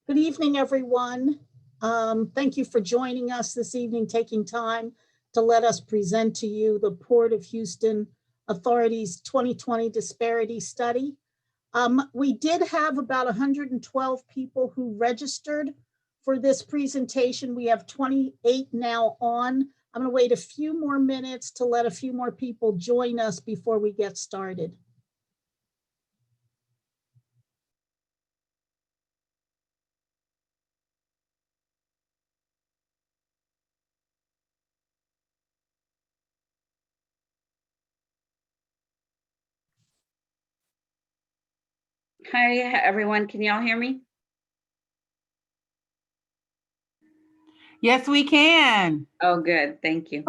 Good evening, everyone. Thank you for joining us this evening, taking time to let us present to you the Port of Houston Authority's 2020 Disparity Study. We did have about 112 people who registered for this presentation. We have 28 now on. I'm going to wait a few more minutes to let a few more people join us before we get started. Hi, everyone. Can y'all hear me? Yes, we can. Oh, good. Thank you.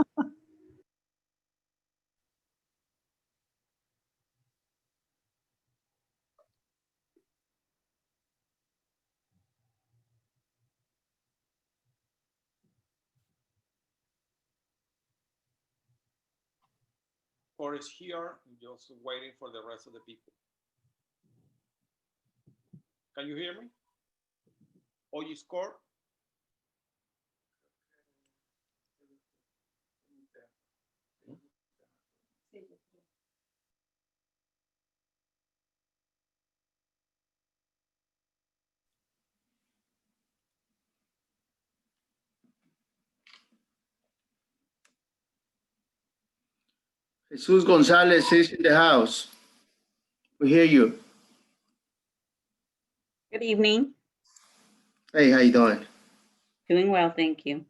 Or is here, just waiting for the rest of the people. Can you hear me? Or you score? Jesus Gonzalez is in the house. We hear you. Good evening. Hey, how you doing? Doing well, thank you.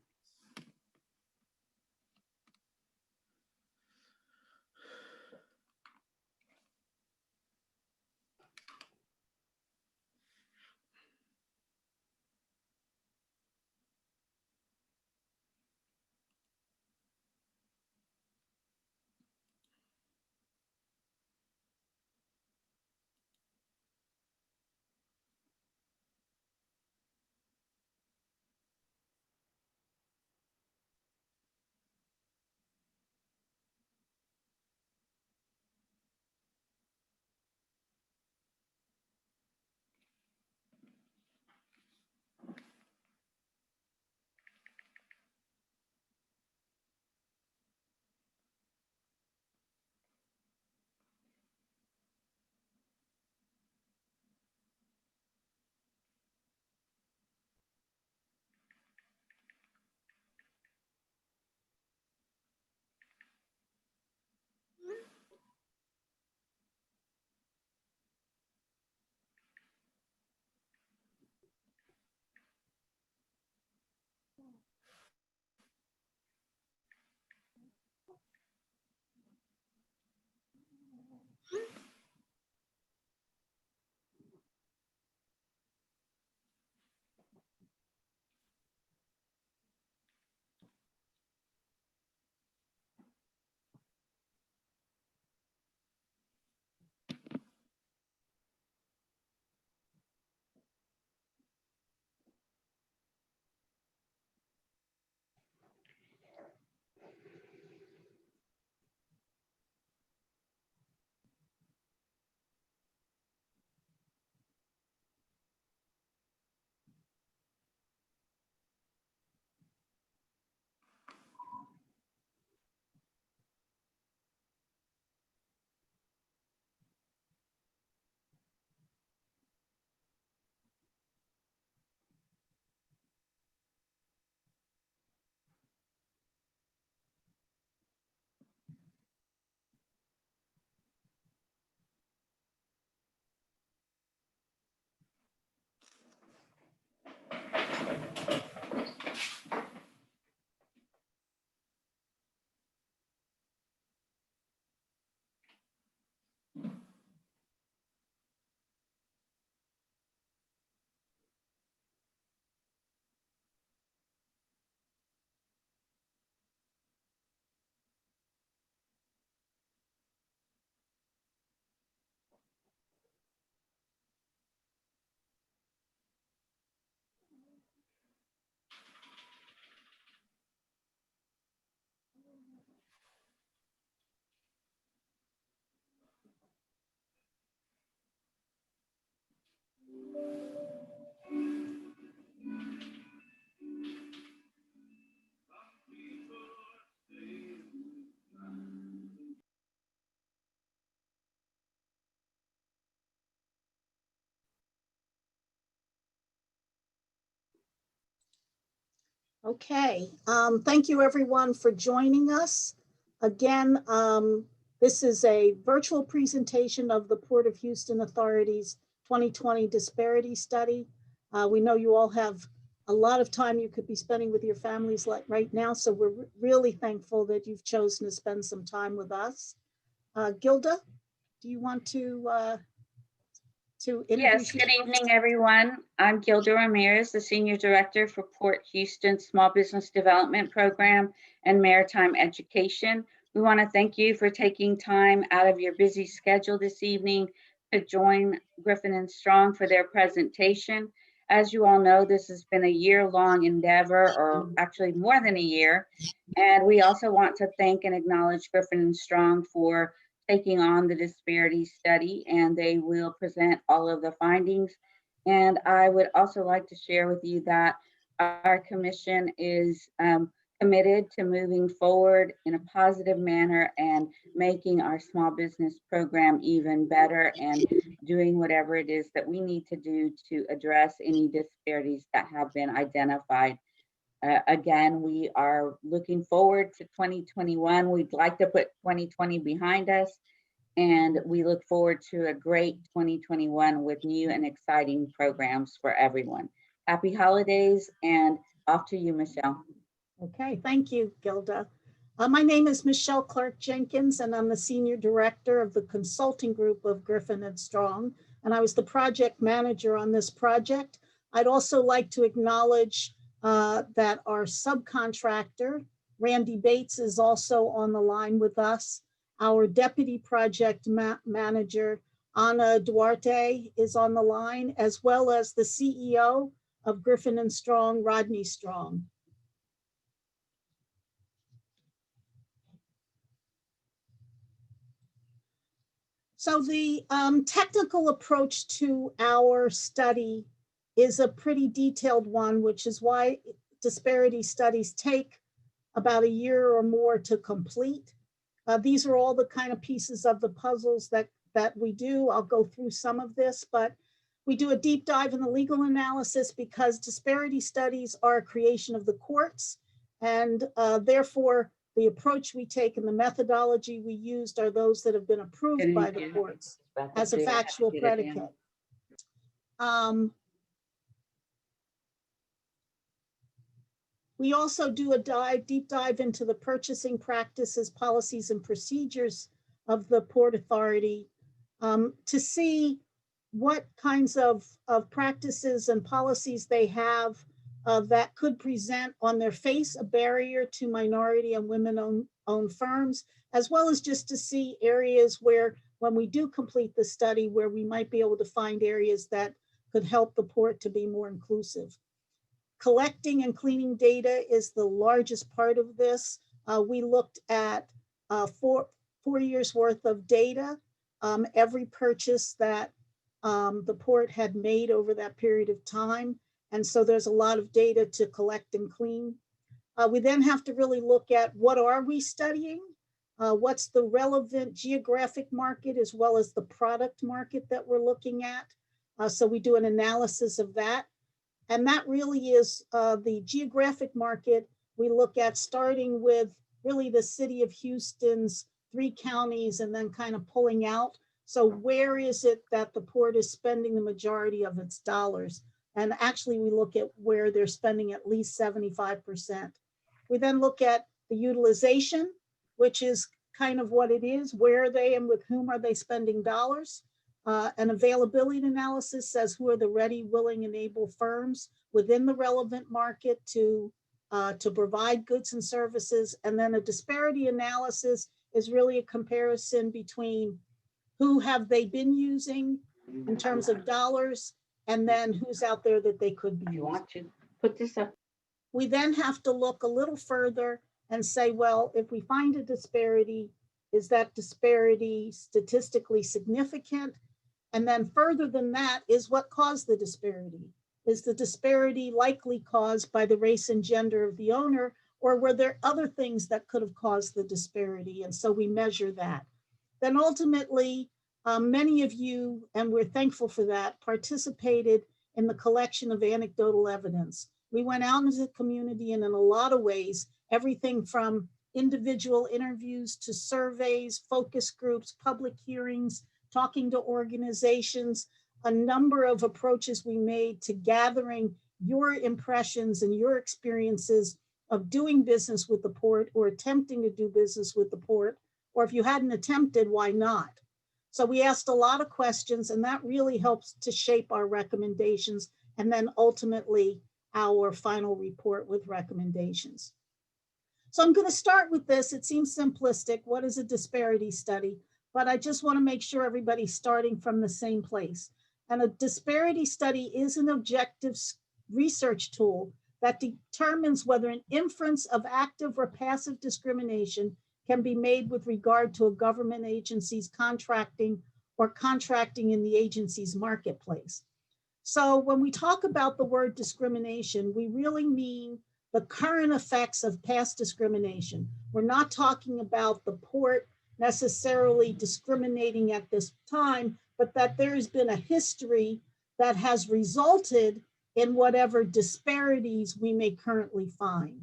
Okay, thank you everyone for joining us. Again, this is a virtual presentation of the Port of Houston Authority's 2020 Disparity Study. We know you all have a lot of time you could be spending with your families like right now, so we're really thankful that you've chosen to spend some time with us. Gilda, do you want to introduce Yes, good yourself? evening, everyone. I'm Gilda Ramirez, the Senior Director for Port Houston Small Business Development Program and Maritime Education. We want to thank you for taking time out of your busy schedule this evening to join Griffin and Strong for their presentation. As you all know, this has been a year-long endeavor, or actually more than a year. And we also want to thank and acknowledge Griffin and Strong for taking on the disparity study, and they will present all of the findings. And I would also like to share with you that our commission is committed to moving forward in a positive manner and making our small business program even better and doing whatever it is that we need to do to address any disparities that have been identified. Again, we are looking forward to 2021. We'd like to put 2020 behind us, and we look forward to a great 2021 with new and exciting programs for everyone. Happy holidays, and off to you, Michelle. Okay, thank you, Gilda. My name is Michelle Clark Jenkins, and I'm the Senior Director of the Consulting Group of Griffin and Strong, and I was the project manager on this project. I'd also like to acknowledge that our subcontractor, Randy Bates, is also on the line with us. Our Deputy Project Manager, Ana Duarte, is on the line, as well as the CEO of Griffin and Strong, Rodney Strong. So the technical approach to our study is a pretty detailed one, which is why disparity studies take about a year or more to complete. These are all the kind of pieces of the puzzles that we do. I'll go through some of this, but we do a deep dive in the legal analysis because disparity studies are a creation of the courts, and therefore the approach we take and the methodology we used are those that have been approved by the courts as a factual predicate. We also do a deep dive into the purchasing practices, policies, and procedures of the Port Authority to see what kinds of practices and policies they have that could present on their face a barrier to minority and women-owned firms, as well as just to see areas where, when we do complete the study, where we might be able to find areas that could help the port to be more inclusive. Collecting and cleaning data is the largest part of this. We looked at 4 years worth of data, every purchase that the port had made over that period of time. And so there's a lot of data to collect and clean. We then have to really look at what are we studying? What's the relevant geographic market as well as the product market that we're looking at? So we do an analysis of that. And that really is the geographic market we look at, starting with really the city of Houston's 3 counties and then kind of pulling out. So where is it that the port is spending the majority of its dollars? And actually we look at where they're spending at least 75%. We then look at the utilization, which is kind of what it is. Where are they and with whom are they spending dollars? An availability analysis says who are the ready, willing, and able firms within the relevant market to provide goods and services. And then a disparity analysis is really a comparison between who have they been using in terms of dollars, and then who's out there that they could be You using. want to put this up? We then have to look a little further and say, well, if we find a disparity, is that disparity statistically significant? And then further than that is what caused the disparity. Is the disparity likely caused by the race and gender of the owner, or were there other things that could have caused the disparity? And so we measure that. Then ultimately, many of you, and we're thankful for that, participated in the collection of anecdotal evidence. We went out into the community and in a lot of ways, everything from individual interviews to surveys, focus groups, public hearings, talking to organizations, a number of approaches we made to gathering your impressions and your experiences of doing business with the port or attempting to do business with the port, or if you hadn't attempted, why not? So we asked a lot of questions, and that really helps to shape our recommendations and then ultimately our final report with recommendations. So I'm going to start with this. It seems simplistic. What is a disparity study? But I just want to make sure everybody's starting from the same place. And a disparity study is an objective research tool that determines whether an inference of active or passive discrimination can be made with regard to a government agency's contracting or contracting in the agency's marketplace. So when we talk about the word discrimination, we really mean the current effects of past discrimination. We're not talking about the port necessarily discriminating at this time, but that there has been a history that has resulted in whatever disparities we may currently find.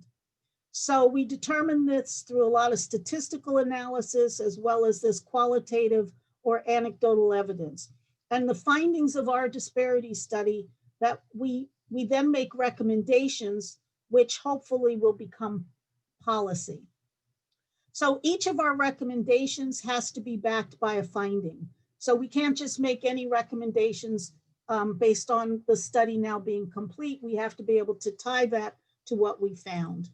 So we determine this through a lot of statistical analysis as well as this qualitative or anecdotal evidence. And the findings of our disparity study that we then make recommendations, which hopefully will become policy. So each of our recommendations has to be backed by a finding. So we can't just make any recommendations based on the study now being complete. We have to be able to tie that to what we found.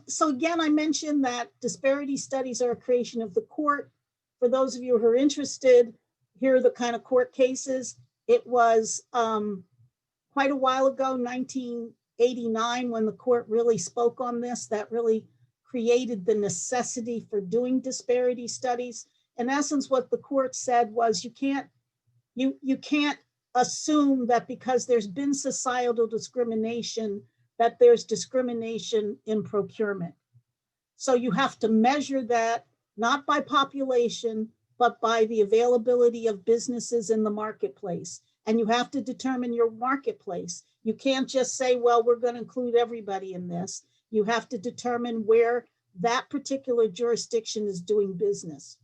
So again, I mentioned that disparity studies are a creation of the court. For those of you who are interested, here are the kind of court cases. It was quite a while ago, 1989, when the court really spoke on this, that really created the necessity for doing disparity studies. In essence, what the court said was you can't assume that because there's been societal discrimination that there's discrimination in procurement. So you have to measure that not by population, but by the availability of businesses in the marketplace. And you have to determine your marketplace. You can't just say, well, we're going to include everybody in this. You have to determine where that particular jurisdiction is doing business.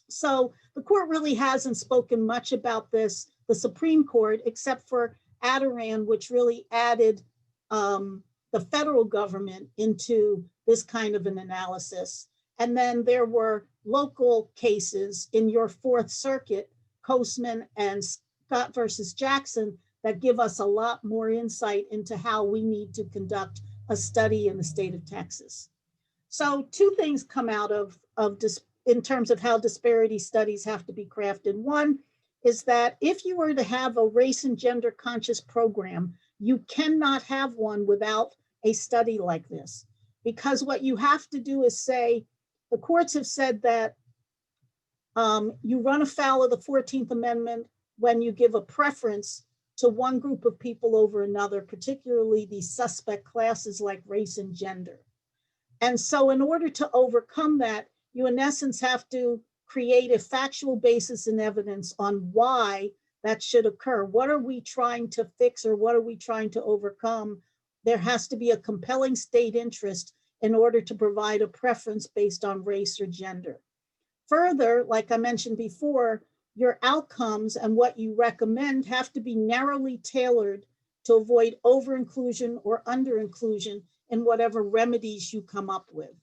So the court really hasn't spoken much about this, the Supreme Court, except for Adirondack, which really added the federal government into this kind of an analysis. And then there were local cases in your Fourth Circuit, Coastman and Scott versus Jackson, that give us a lot more insight into how we need to conduct a study in the state of Texas. So two things come out of in terms of how disparity studies have to be crafted. One is that if you were to have a race and gender conscious program, you cannot have one without a study like this, because what you have to do is say, the courts have said that you run afoul of the 14th Amendment when you give a preference to one group of people over another, particularly these suspect classes like race and gender. And so in order to overcome that, you in essence have to create a factual basis and evidence on why that should occur. What are we trying to fix, or what are we trying to overcome? There has to be a compelling state interest in order to provide a preference based on race or gender. Further, like I mentioned before, your outcomes and what you recommend have to be narrowly tailored to avoid over-inclusion or under-inclusion in whatever remedies you come up with.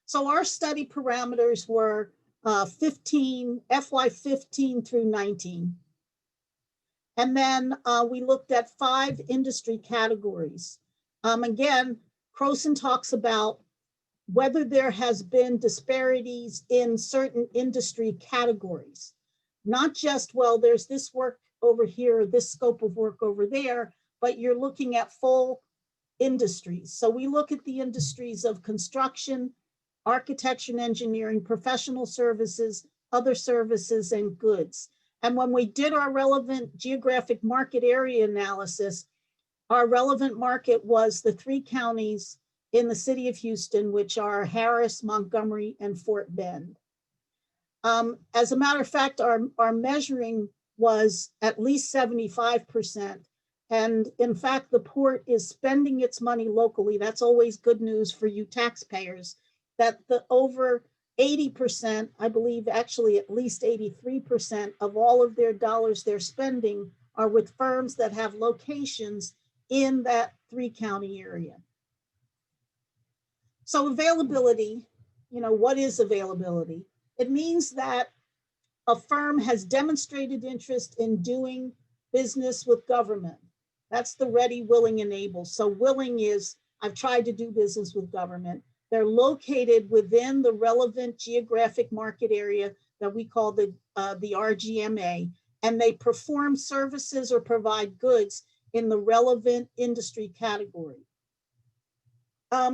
So our study parameters were FY 15 through 19. And then we looked at 5 industry categories. Again, Croson talks about whether there has been disparities in certain industry categories. Not just, well, there's this work over here, this scope of work over there, but you're looking at full industries. So we look at the industries of construction, architecture and engineering, professional services, other services, and goods. And when we did our relevant geographic market area analysis, our relevant market was the 3 counties in the city of Houston, which are Harris, Montgomery, and Fort Bend. As a matter of fact, our measuring was at least 75%. And in fact, the port is spending its money locally. That's always good news for you taxpayers, that the over 80%, I believe actually at least 83% of all of their dollars they're spending are with firms that have locations in that 3-county area. So availability, what is availability? It means that a firm has demonstrated interest in doing business with government. That's the ready, willing, and able. So willing is, I've tried to do business with government. They're located within the relevant geographic market area that we call the RGMA, and they perform services or provide goods in the relevant industry category.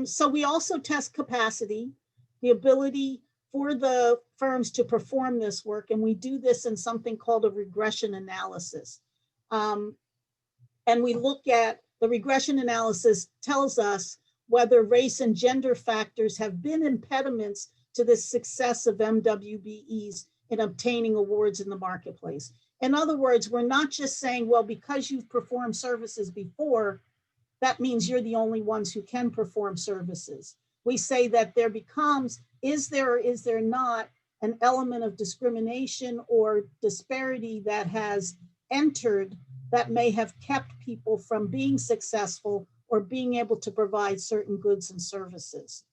So we also test capacity, the ability for the firms to perform this work, and we do this in something called a regression analysis. And we look at the regression analysis tells us whether race and gender factors have been impediments to the success of MWBEs in obtaining awards in the marketplace. In other words, we're not just saying, well, because you've performed services before, that means you're the only ones who can perform services. We say that there becomes, is there or is there not an element of discrimination or disparity that has entered that may have kept people from being successful or being able to provide certain goods and services.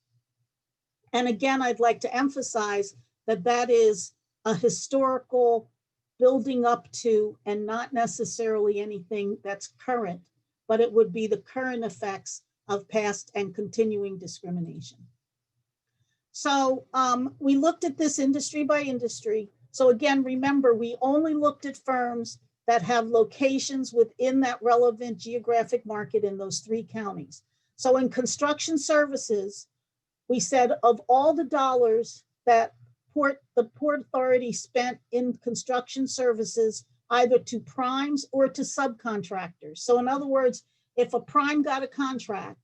And again, I'd like to emphasize that that is a historical building up to and not necessarily anything that's current, but it would be the current effects of past and continuing discrimination. So we looked at this industry by industry. So again, remember, we only looked at firms that have locations within that relevant geographic market in those 3 counties. So in construction services, we said of all the dollars that the Port Authority spent in construction services, either to primes or to subcontractors. So in other words, if a prime got a contract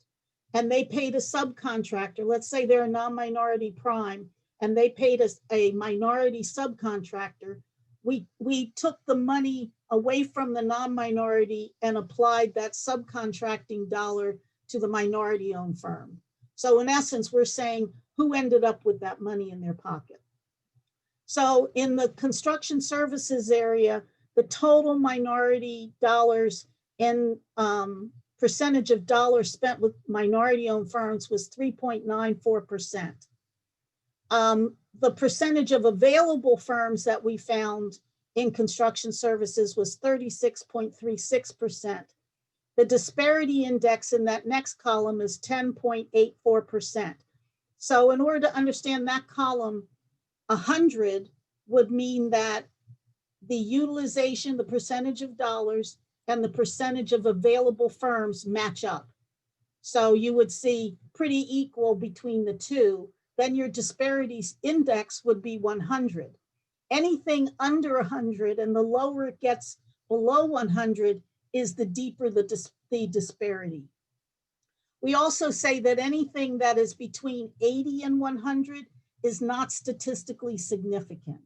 and they paid a subcontractor, let's say they're a non-minority prime, and they paid us a minority subcontractor, we took the money away from the non-minority and applied that subcontracting dollar to the minority-owned firm. So in essence, we're saying who ended up with that money in their pocket. So in the construction services area, the total minority dollars in percentage of dollars spent with minority-owned firms was 3.94%. The percentage of available firms that we found in construction services was 36.36%. The disparity index in that next column is 10.84%. So in order to understand that column, 100 would mean that the utilization, the percentage of dollars, and the percentage of available firms match up. So you would see pretty equal between the two. Then your disparities index would be 100. Anything under 100 and the lower it gets below 100 is the deeper the disparity. We also say that anything that is between 80 and 100 is not statistically significant.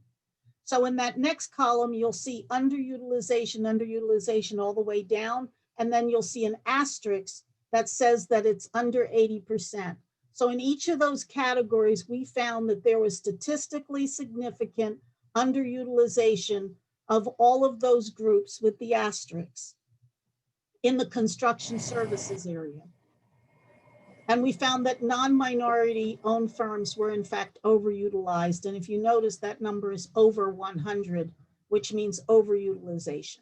So in that next column, you'll see underutilization all the way down, and then you'll see an asterisk that says that it's under 80%. So in each of those categories, we found that there was statistically significant underutilization of all of those groups with the asterisks in the construction services area. And we found that non-minority owned firms were in fact overutilized. And if you notice, that number is over 100, which means overutilization.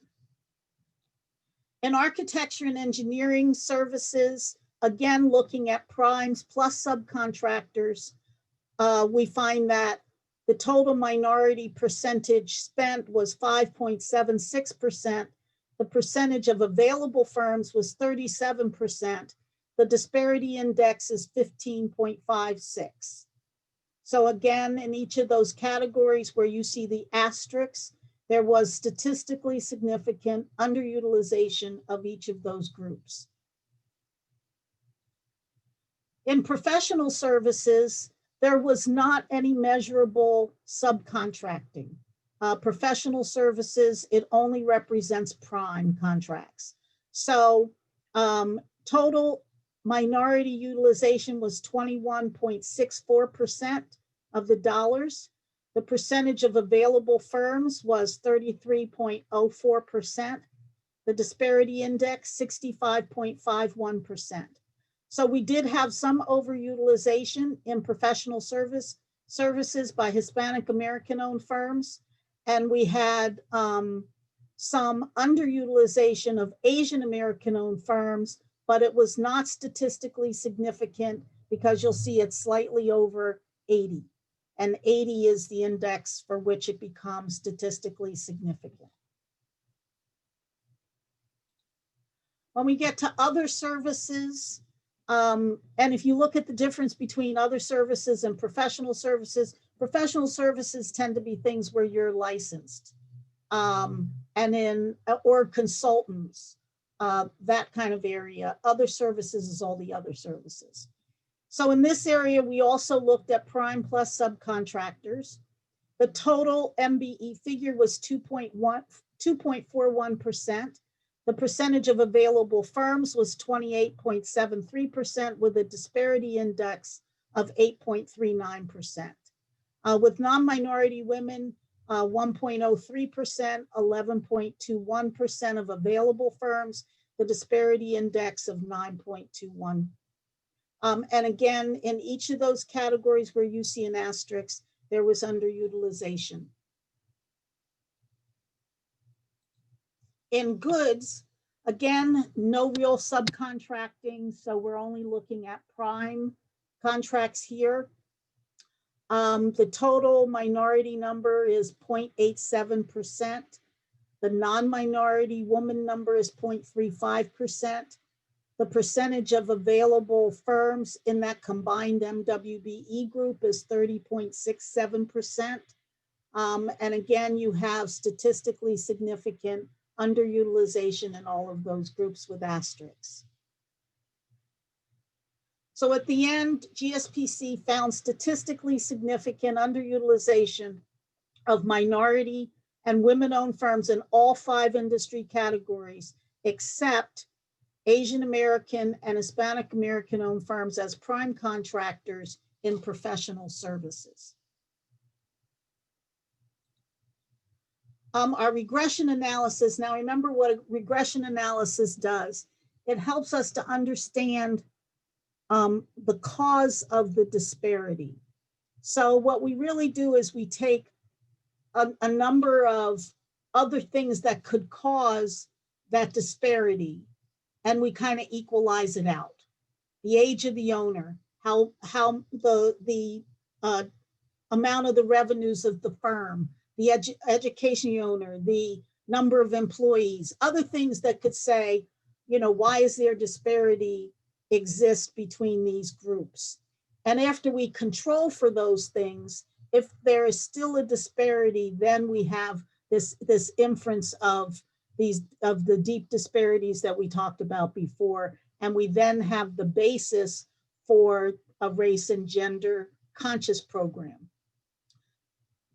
In architecture and engineering services, again, looking at primes plus subcontractors, we find that the total minority percentage spent was 5.76%. The percentage of available firms was 37%. The disparity index is 15.56. So again, in each of those categories where you see the asterisks, there was statistically significant underutilization of each of those groups. In professional services, there was not any measurable subcontracting. Professional services, it only represents prime contracts. So total minority utilization was 21.64% of the dollars. The percentage of available firms was 33.04%. The disparity index, 65.51%. So we did have some overutilization in professional services by Hispanic American owned firms. And we had some underutilization of Asian American owned firms, but it was not statistically significant because you'll see it's slightly over 80. And 80 is the index for which it becomes statistically significant. When we get to other services, and if you look at the difference between other services and professional services tend to be things where you're licensed, or consultants, that kind of area. Other services is all the other services. So in this area, we also looked at prime plus subcontractors. The total MBE figure was 2.41%. The percentage of available firms was 28.73% with a disparity index of 8.39%. With non-minority women, 1.03%, 11.21% of available firms, the disparity index of 9.21. And again, in each of those categories where you see an asterisk, there was underutilization. In goods, again, no real subcontracting, so we're only looking at prime contracts here. The total minority number is 0.87%. The non-minority woman number is 0.35%. The percentage of available firms in that combined MWBE group is 30.67%. And again, you have statistically significant underutilization in all of those groups with asterisks. So at the end, GSPC found statistically significant underutilization of minority and women-owned firms in all 5 industry categories, except Asian American and Hispanic American owned firms as prime contractors in professional services. Our regression analysis, now remember what a regression analysis does. It helps us to understand the cause of the disparity. So what we really do is we take a number of other things that could cause that disparity, and we kind of equalize it out. The age of the owner, how the amount of the revenues of the firm, the education owner, the number of employees, other things that could say, you know, why is there disparity exist between these groups? And after we control for those things, if there is still a disparity, then we have this inference of the deep disparities that we talked about before. And we then have the basis for a race and gender conscious program.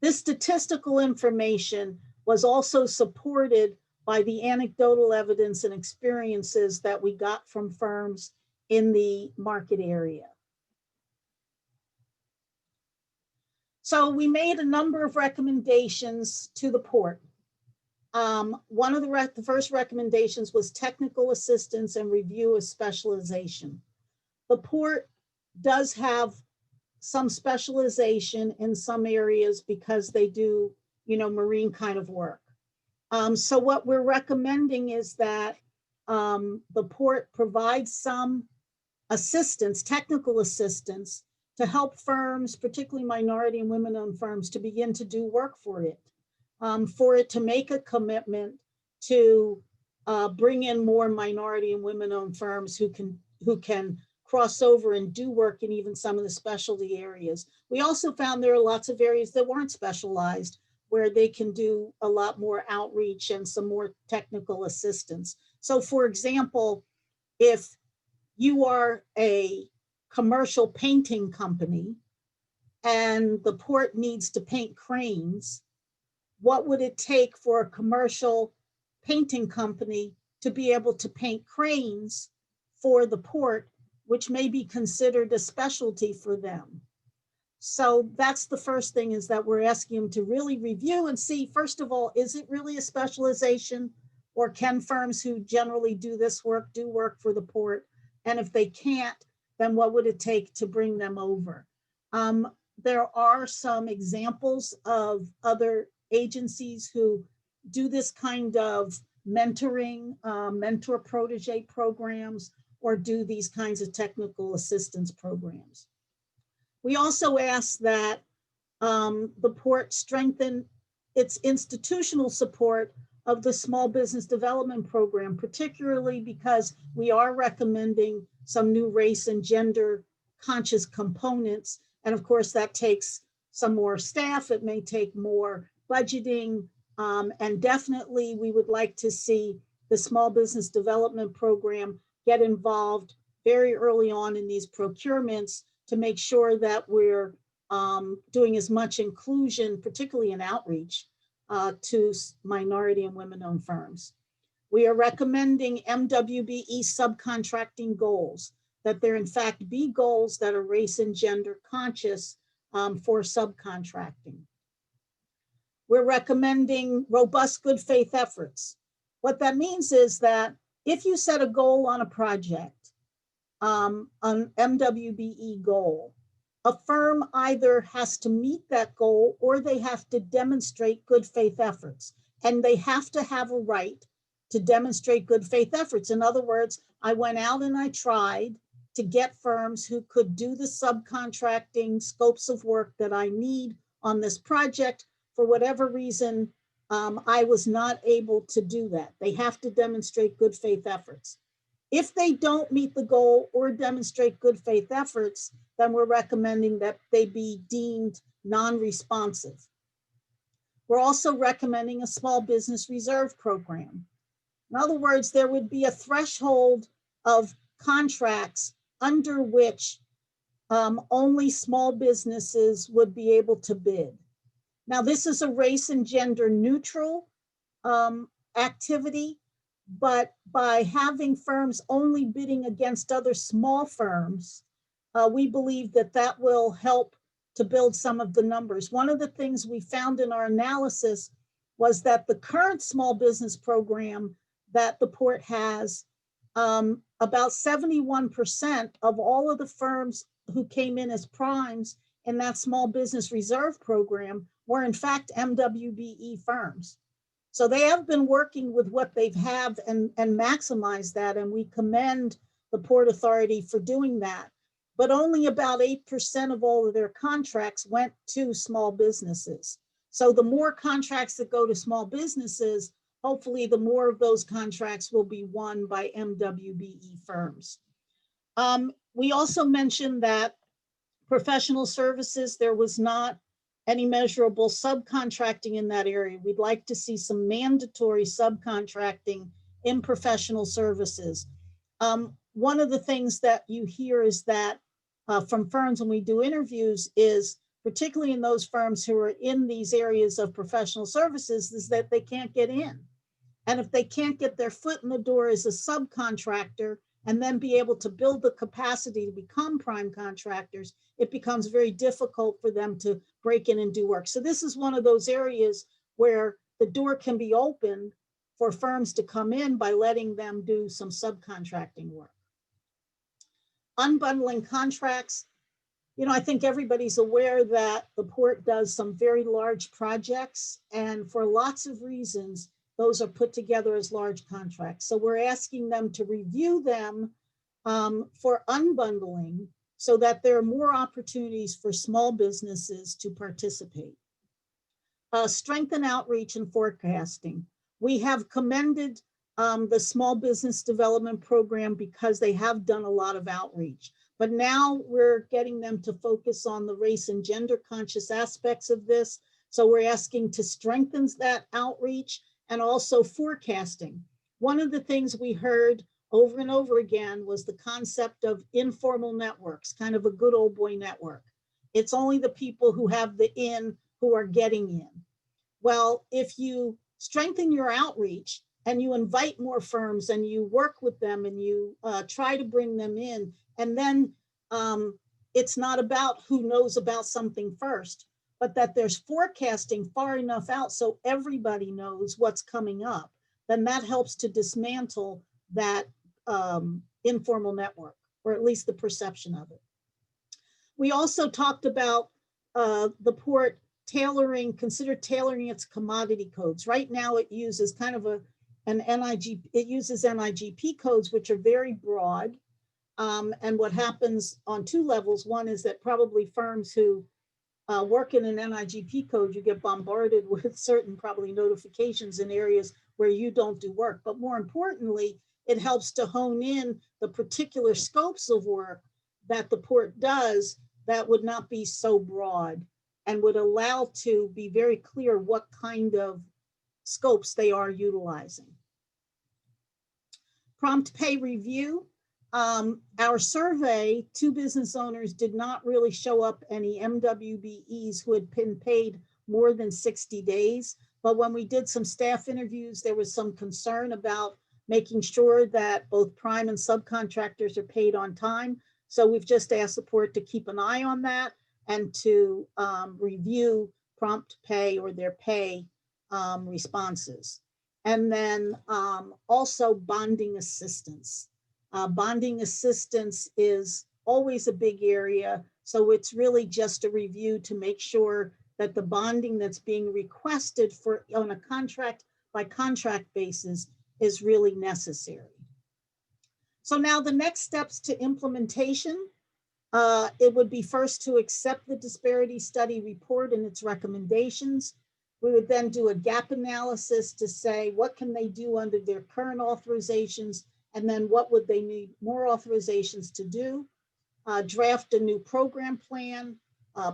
This statistical information was also supported by the anecdotal evidence and experiences that we got from firms in the market area. So we made a number of recommendations to the port. One of the first recommendations was technical assistance and review of specialization. The port does have some specialization in some areas because they do, you know, marine kind of work. So what we're recommending is that the port provides some assistance, technical assistance, to help firms, particularly minority and women-owned firms, to begin to do work for it to make a commitment to bring in more minority and women-owned firms who can cross over and do work in even some of the specialty areas. We also found there are lots of areas that weren't specialized where they can do a lot more outreach and some more technical assistance. So for example, if you are a commercial painting company and the port needs to paint cranes, what would it take for a commercial painting company to be able to paint cranes for the port, which may be considered a specialty for them. So that's the first thing, is that we're asking them to really review and see, first of all, is it really a specialization, or can firms who generally do this work do work for the port? And if they can't, then what would it take to bring them over? There are some examples of other agencies who do this kind of mentoring, mentor protege programs, or do these kinds of technical assistance programs. We also ask that the port strengthen its institutional support of the Small Business Development Program, particularly because we are recommending some new race and gender conscious components. And of course, that takes some more staff. It may take more budgeting. And definitely, we would like to see the Small Business Development Program get involved very early on in these procurements to make sure that we're doing as much inclusion, particularly in outreach, to minority and women-owned firms. We are recommending MWBE subcontracting goals, that there in fact be goals that are race and gender conscious for subcontracting. We're recommending robust good faith efforts. What that means is that if you set a goal on a project, an MWBE goal, a firm either has to meet that goal or they have to demonstrate good faith efforts. And they have to have a right to demonstrate good faith efforts. In other words, I went out and I tried to get firms who could do the subcontracting scopes of work that I need on this project. For whatever reason, I was not able to do that. They have to demonstrate good faith efforts. If they don't meet the goal or demonstrate good faith efforts, then we're recommending that they be deemed non-responsive. We're also recommending a small business reserve program. In other words, there would be a threshold of contracts under which only small businesses would be able to bid. Now, this is a race and gender neutral activity, but by having firms only bidding against other small firms, we believe that that will help to build some of the numbers. One of the things we found in our analysis was that the current small business program that the port has, about 71% of all of the firms who came in as primes in that small business reserve program were in fact MWBE firms. So they have been working with what they've had and maximize that, and we commend the Port Authority for doing that. But only about 8% of all of their contracts went to small businesses. So the more contracts that go to small businesses, hopefully the more of those contracts will be won by MWBE firms. We also mentioned that professional services, there was not any measurable subcontracting in that area. We'd like to see some mandatory subcontracting in professional services. One of the things that you hear is that from firms when we do interviews is, particularly in those firms who are in these areas of professional services, is that they can't get in. And if they can't get their foot in the door as a subcontractor and then be able to build the capacity to become prime contractors, it becomes very difficult for them to break in and do work. So this is one of those areas where the door can be opened for firms to come in by letting them do some subcontracting work. Unbundling contracts. You know, I think everybody's aware that the port does some very large projects, and for lots of reasons, those are put together as large contracts. So we're asking them to review them for unbundling so that there are more opportunities for small businesses to participate. Strengthen outreach and forecasting. We have commended the Small Business Development Program because they have done a lot of outreach. But now we're getting them to focus on the race and gender conscious aspects of this. So we're asking to strengthen that outreach and also forecasting. One of the things we heard over and over again was the concept of informal networks, kind of a good old boy network. It's only the people who have the in who are getting in. Well, if you strengthen your outreach, and you invite more firms and you work with them and you try to bring them in. And then it's not about who knows about something first, but that there's forecasting far enough out so everybody knows what's coming up. Then that helps to dismantle that informal network, or at least the perception of it. We also talked about the port consider tailoring its commodity codes. Right now it uses kind of it uses NIGP codes, which are very broad. And what happens on two levels, one is that probably firms who work in an NIGP code, you get bombarded with certain probably notifications in areas where you don't do work. But more importantly, it helps to hone in the particular scopes of work that the port does that would not be so broad and would allow to be very clear what kind of scopes they are utilizing. Prompt pay review. Our survey to business owners did not really show up any MWBEs who had been paid more than 60 days. But when we did some staff interviews, there was some concern about making sure that both prime and subcontractors are paid on time. So we've just asked the port to keep an eye on that and to review prompt pay or their pay responses. And then also bonding assistance. Bonding assistance is always a big area. So it's really just a review to make sure that the bonding that's being requested for on a contract by contract basis is really necessary. So now the next steps to implementation, it would be first to accept the disparity study report and its recommendations. We would then do a gap analysis to say what can they do under their current authorizations, and then what would they need more authorizations to do. Draft a new program plan,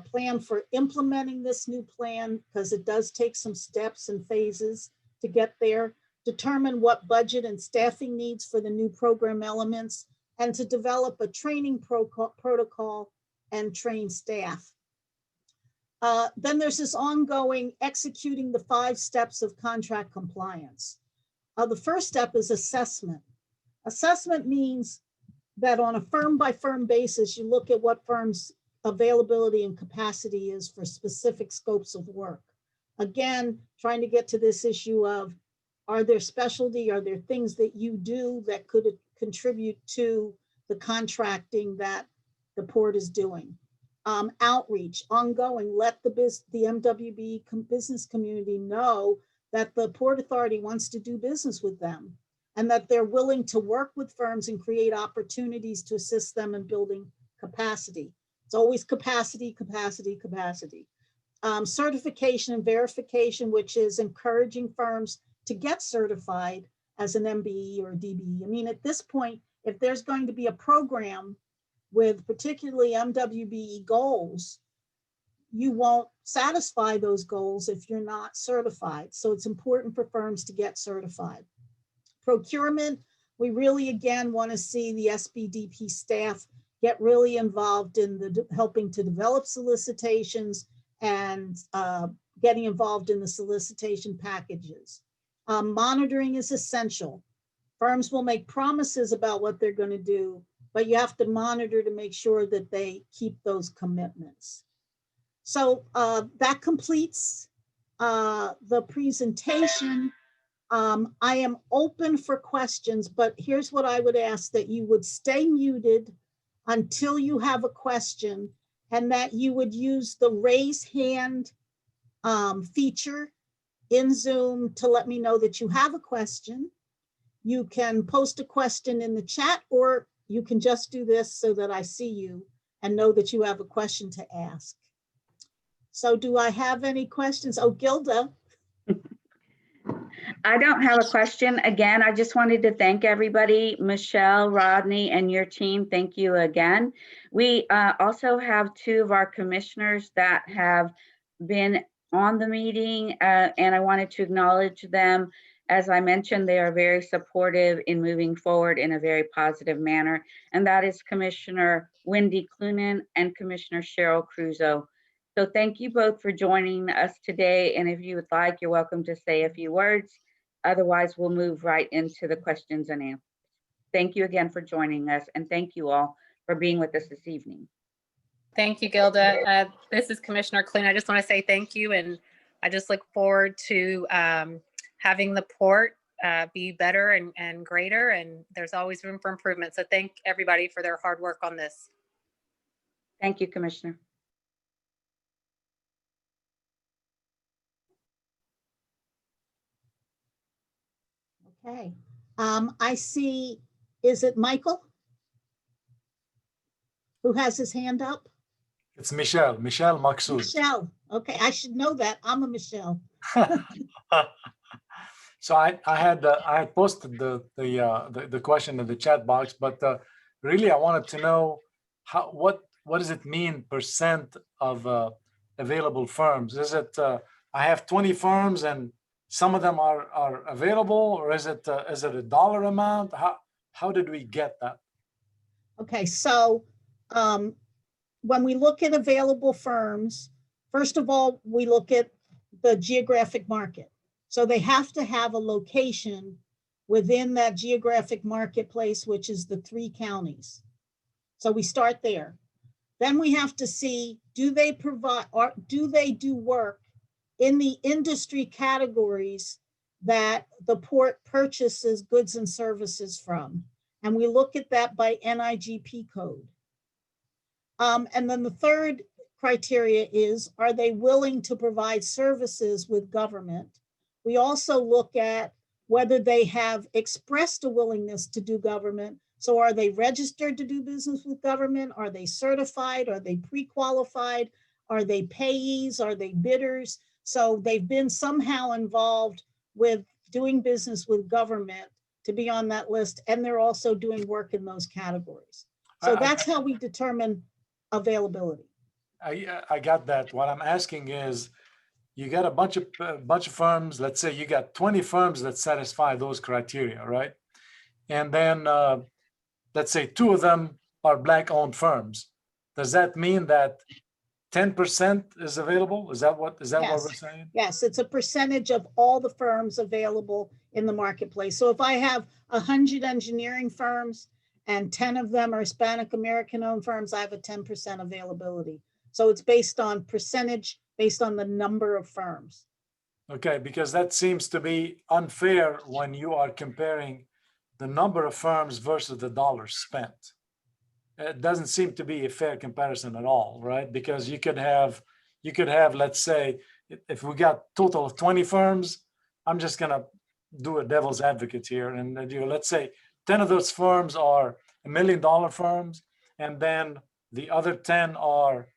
plan for implementing this new plan, because it does take some steps and phases to get there. Determine what budget and staffing needs for the new program elements, and to develop a training protocol and train staff. Then there's this ongoing executing the 5 steps of contract compliance. The first step is assessment. Assessment means that on a firm by firm basis, you look at what firms' availability and capacity is for specific scopes of work. Again, trying to get to this issue of, are there specialty, are there things that you do that could contribute to the contracting that the port is doing? Outreach, ongoing, let the MWB business community know that the Port Authority wants to do business with them and that they're willing to work with firms and create opportunities to assist them in building capacity. It's always capacity, capacity, capacity. Certification and verification, which is encouraging firms to get certified as an MBE or a DBE. I mean, at this point, if there's going to be a program with particularly MWBE goals, you won't satisfy those goals if you're not certified. So it's important for firms to get certified. Procurement, we really, again, want to see the SBDP staff get really involved in helping to develop solicitations and getting involved in the solicitation packages. Monitoring is essential. Firms will make promises about what they're going to do, but you have to monitor to make sure that they keep those commitments. So that completes the presentation. I am open for questions, but here's what I would ask: that you would stay muted until you have a question, and that you would use the raise hand feature in Zoom to let me know that you have a question. You can post a question in the chat, or you can just do this so that I see you and know that you have a question to ask. So do I have any questions? Oh, Gilda. I don't have a question. Again, I just wanted to thank everybody, Michelle, Rodney, and your team. Thank you again. We also have 2 of our commissioners that have been on the meeting, and I wanted to acknowledge them. As I mentioned, they are very supportive in moving forward in a very positive manner, and that is Commissioner Wendy Clunan and Commissioner Cheryl Cruzo. So thank you both for joining us today, and if you would like, you're welcome to say a few words. Otherwise, we'll move right into the questions and answers. Thank you again for joining us, and thank you all for being with us this evening. Thank you, Gilda. This is Commissioner Clune. I just want to say thank you, and I just look forward to having the port be better and greater, and there's always room for improvement. So thank everybody for their hard work on this. Thank you, Commissioner. Okay. I see, is it Michael who has his hand up? It's Michelle Maksoud. Michelle. Okay, I should know that. I'm a Michelle. So I had posted the question in the chat box, but really I wanted to know what does it mean percent of available firms? Is it I have 20 firms and some of them are available, or is it a dollar amount? How did we get that? Okay, so when we look at available firms, first of all, we look at the geographic market. So they have to have a location within that geographic marketplace, which is the 3 counties. So we start there. Then we have to see, do they provide, or do they do work in the industry categories that the port purchases goods and services from? And we look at that by NIGP code. And then the third criteria is, are they willing to provide services with government? We also look at whether they have expressed a willingness to do government. So are they registered to do business with government? Are they certified? Are they pre-qualified? Are they payees? Are they bidders? So they've been somehow involved with doing business with government to be on that list. And they're also doing work in those categories. So that's how we determine availability. I got that. What I'm asking is, you got a bunch of firms. Let's say you got 20 firms that satisfy those criteria, right? And then let's say 2 of them are Black-owned firms. Does that mean that 10% is available? Is that what we're saying? Yes, it's a percentage of all the firms available in the marketplace. So if I have 100 engineering firms and 10 of them are Hispanic American owned firms, I have a 10% availability. So it's based on percentage, based on the number of firms. Okay, because that seems to be unfair when you are comparing the number of firms versus the dollars spent. It doesn't seem to be a fair comparison at all, right? Because you could have, let's say, if we got total of 20 firms, I'm just gonna do a devil's advocate here, and let's say 10 of those firms are $1 million firms, and then the other 10 are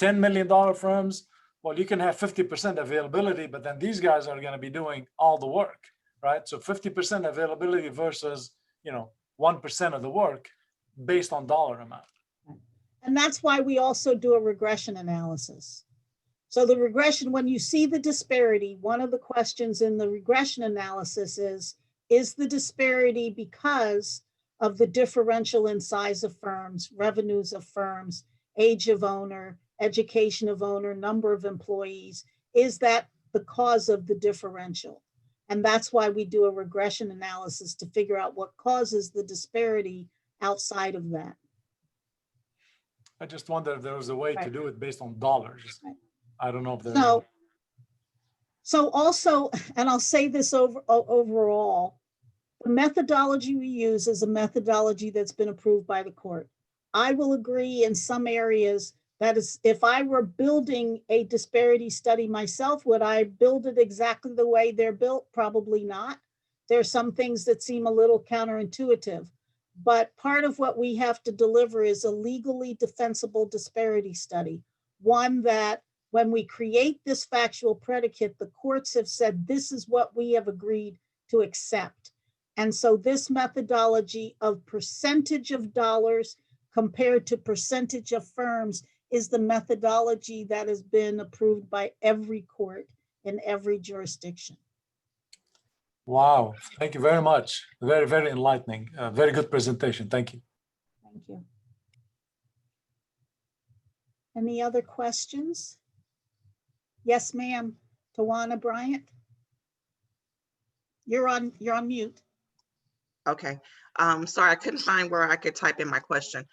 $10 million firms. Well, you can have 50% availability, but then these guys are going to be doing all the work, right? So 50% availability versus 1% of the work based on dollar amount. And that's why we also do a regression analysis. So the regression, when you see the disparity, one of the questions in the regression analysis is the disparity because of the differential in size of firms, revenues of firms, age of owner, education of owner, number of employees? Is that the cause of the differential? And that's why we do a regression analysis to figure out what causes the disparity outside of that. I just wonder if there was a way to do it based on dollars. Right. I don't know if there So, is. so also, and I'll say this overall, the methodology we use is a methodology that's been approved by the court. I will agree in some areas that is, if I were building a disparity study myself, would I build it exactly the way they're built? Probably not. There are some things that seem a little counterintuitive, but part of what we have to deliver is a legally defensible disparity study. One that when we create this factual predicate, the courts have said, this is what we have agreed to accept. And so this methodology of percentage of dollars compared to percentage of firms is the methodology that has been approved by every court in every jurisdiction. Wow, thank you very much. Very, very enlightening. Very good presentation. Thank you. Thank you. Any other questions? Yes, ma'am. Tawana Bryant. You're on mute. Okay. Sorry, I couldn't find where I could type in my question.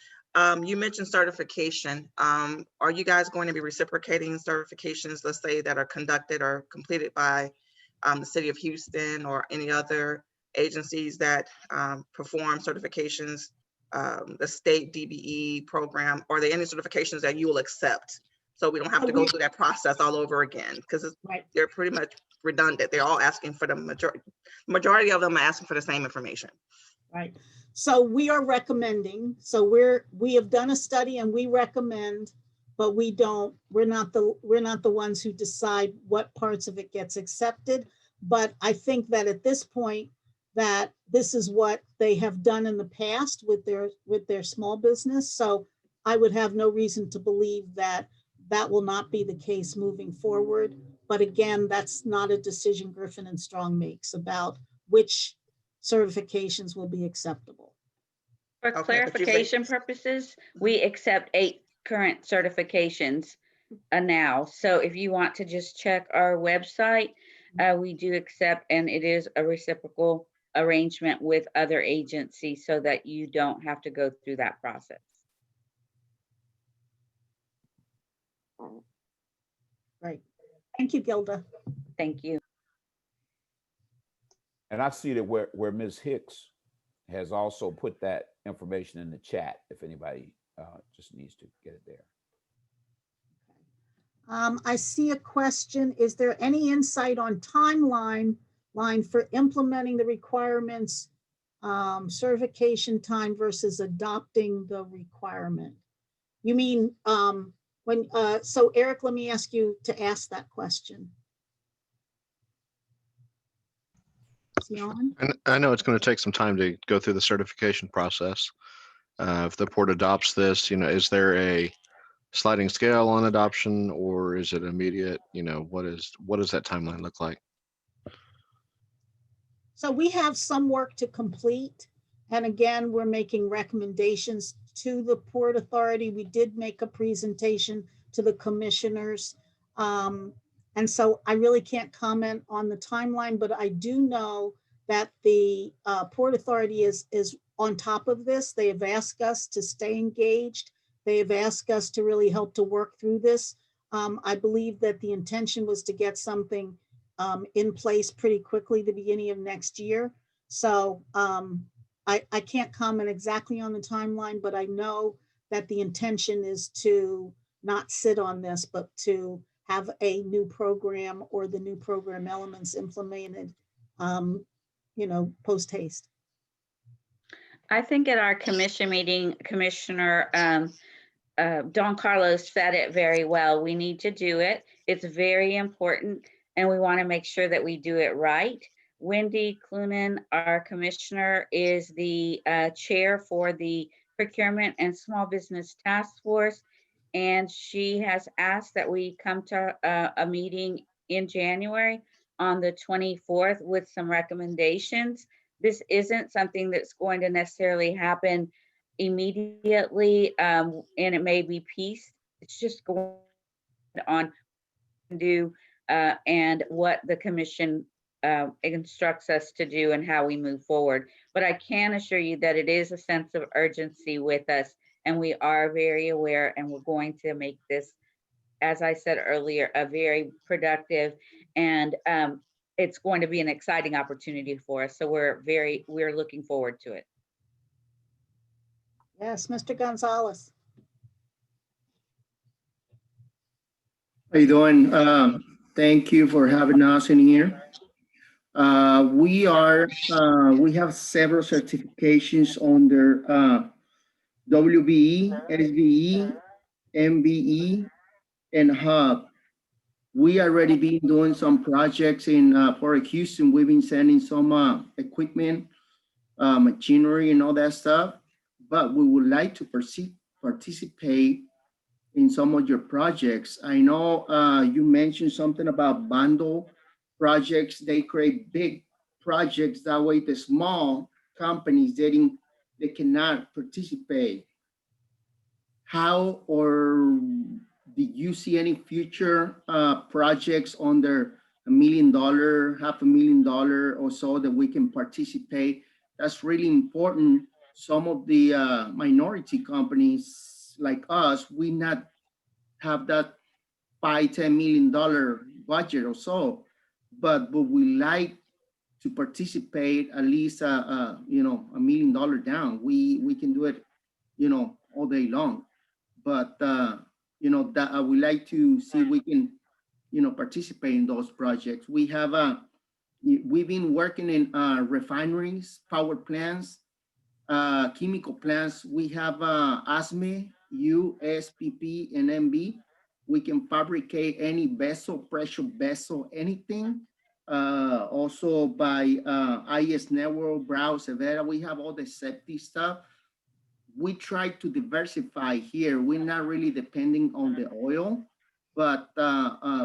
You mentioned certification. Are you guys going to be reciprocating certifications, let's say, that are conducted or completed by the city of Houston or any other agencies that perform certifications, the state DBE program? Are there any certifications that you will accept? So we don't have to go through that process all over again, because Right. they're pretty much redundant. They're all asking for the majority of them are asking for the same information. Right. So we are recommending, so we have done a study and we recommend, but we're not the ones who decide what parts of it gets accepted. But I think that at this point, that this is what they have done in the past with their small business. So I would have no reason to believe that that will not be the case moving forward. But again, that's not a decision Griffin and Strong makes about which certifications will be acceptable. For Okay, but clarification purposes, we accept 8 current certifications now. So if you want to just check our website, we do accept, and it is a reciprocal arrangement with other agencies so that you don't have to go through that process. Right. Thank you, Gilda. Thank you. And I see that where Ms. Hicks has also put that information in the chat, if anybody just needs to get it there. I see a question. Is there any insight on timeline for implementing the requirements, certification time versus adopting the requirement? You mean so Eric, let me ask you to ask that question. Is he on? And I know it's going to take some time to go through the certification process. If the port adopts this, is there a sliding scale on adoption, or is it immediate? What does that timeline look like? So we have some work to complete. And again, we're making recommendations to the Port Authority. We did make a presentation to the commissioners. And so I really can't comment on the timeline, but I do know that the Port Authority is on top of this. They have asked us to stay engaged. They have asked us to really help to work through this. I believe that the intention was to get something in place pretty quickly the beginning of next year. So I can't comment exactly on the timeline, but I know that the intention is to not sit on this, but to have a new program or the new program elements implemented, post haste. I think at our commission meeting, Commissioner Don Carlos said it very well. We need to do it. It's very important, and we want to make sure that we do it right. Wendy Clunan, our commissioner, is the chair for the Procurement and Small Business Task Force, and she has asked that we come to a meeting in January on the 24th with some recommendations. This isn't something that's going to necessarily happen immediately, and it may be pieced. It's just going on to do and what the commission instructs us to do and how we move forward. But I can assure you that it is a sense of urgency with us, and we are very aware, and we're going to make this, as I said earlier, a very productive, and it's going to be an exciting opportunity for us. So we're looking forward to it. Yes, Mr. Gonzalez. How you doing? Thank you for having us in here. We have several certifications under WBE, SBE, MBE, and Hub. We already been doing some projects in Port Houston. We've been sending some equipment, machinery, and all that stuff. But we would like to participate in some of your projects. I know you mentioned something about bundle projects. They create big projects. That way the small companies, they cannot participate. How, or did you see any future projects under $1 million, $500,000 or so that we can participate. That's really important. Some of the minority companies like us, we not have that $5-10 million budget or so, but we like to participate at least you know, $1 million down. We can do it, you know, all day long. But you know, that we like to see we can, you know, participate in those projects. We have we've been working in refineries, power plants, chemical plants. We have ASME, USPP, and MB. We can fabricate any vessel, pressure vessel, anything. Also by IS Network, Browse, Evera, we have all the safety stuff. We try to diversify here. We're not really depending on the oil, but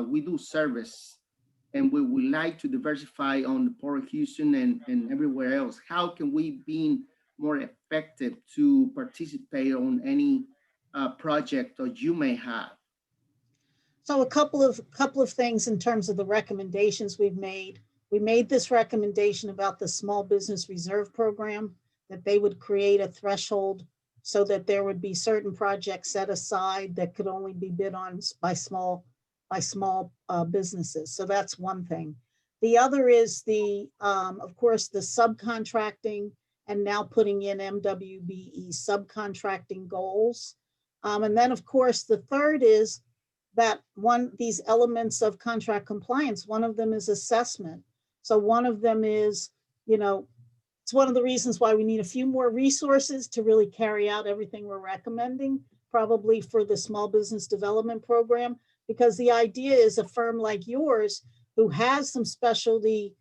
we do service, and we would like to diversify on the Port of Houston and everywhere else. How can we be more effective to participate on any project that you may have? So a couple of things in terms of the recommendations we've made. We made this recommendation about the Small Business Reserve Program, that they would create a threshold so that there would be certain projects set aside that could only be bid on by small businesses. So that's one thing. The other is of course, the subcontracting, and now putting in MWBE subcontracting goals. And then of course, the third is that these elements of contract compliance, one of them is assessment. So one of them is, you know, it's one of the reasons why we need a few more resources to really carry out everything we're recommending, probably for the Small Business Development Program, because the idea is a firm like yours who has some specialty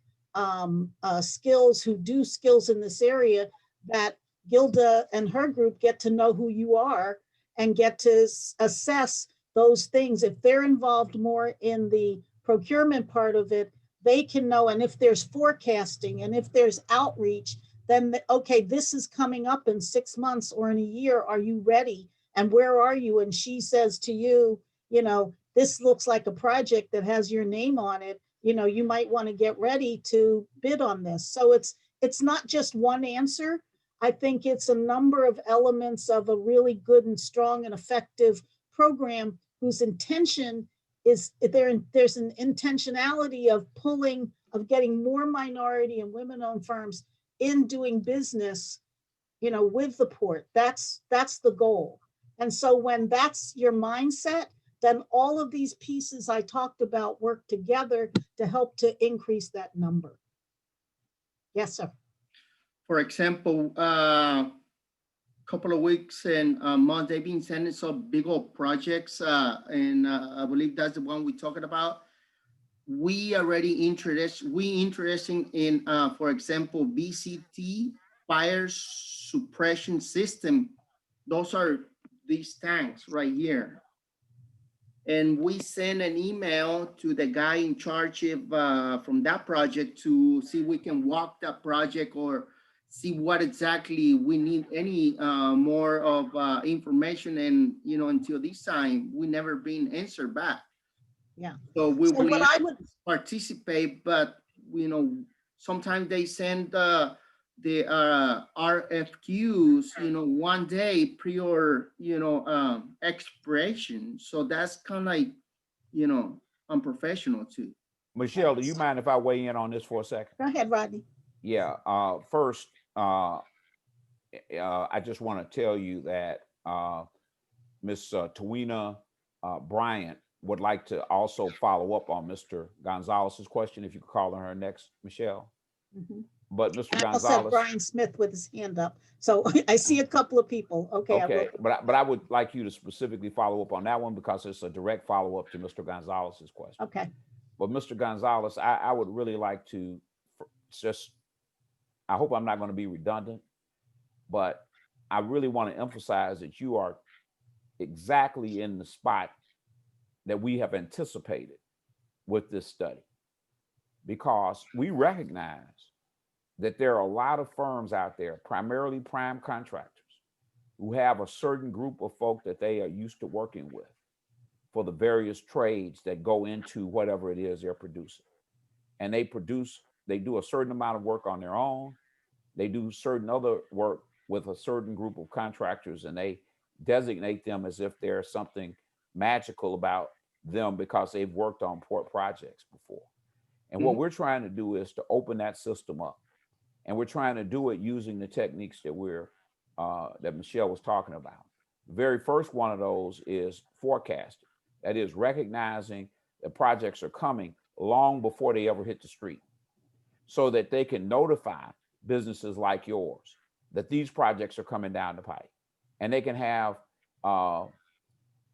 skills, who do skills in this area, that Gilda and her group get to know who you are and get to assess those things. If they're involved more in the procurement part of it, they can know. And if there's forecasting and if there's outreach, then okay, this is coming up in 6 months or in a year. Are you ready? And where are you? And she says to you, you know, this looks like a project that has your name on it. You know, you might want to get ready to bid on this. So it's not just one answer. I think it's a number of elements of a really good and strong and effective program whose intention is there's an intentionality of getting more minority and women-owned firms in doing business, you know, with the port. That's the goal. And so when that's your mindset, then all of these pieces I talked about work together to help to increase that number. Yes, sir. For example, couple of weeks and months, they've been sending some big old projects, and I believe that's the one we're talking about. We already interested in, for example, BCT fire suppression system. Those are these tanks right here. And we send an email to the guy in charge of from that project to see if we can walk that project or see what exactly we need, any more of information. And, you know, until this time, we never been answered back. Yeah. So we will what I would participate, but, you know, sometimes they send the RFQs, you know, one day prior, you know, expiration. So that's kind of like, you know, unprofessional too. Michelle, do you mind if I weigh in on this for a second? Go ahead, Rodney. Yeah. First, I just want to tell you that Miss Tawina Bryant would like to also follow up on Mr. Gonzalez's question, if you could call on her next, Michelle. Mm-hmm. But Mr. I also Gonzalez, have Brian Smith with his hand up. So I see a couple of people. Okay. okay, but I would like you to specifically follow up on that one because it's a direct follow-up to Mr. Gonzalez's question. Okay. But Mr. Gonzalez, I would really like to just, I hope I'm not going to be redundant, but I really want to emphasize that you are exactly in the spot that we have anticipated with this study, because we recognize that there are a lot of firms out there, primarily prime contractors, who have a certain group of folk that they are used to working with for the various trades that go into whatever it is they're producing. and they do a certain amount of work on their own. They do certain other work with a certain group of contractors, and they designate them as if there's something magical about them because they've worked on port projects before. And what we're trying to do is to open that system up. And we're trying to do it using the techniques that that Michelle was talking about. The very first one of those is forecasting. That is recognizing that projects are coming long before they ever hit the street, so that they can notify businesses like yours that these projects are coming down the pipe. And they can have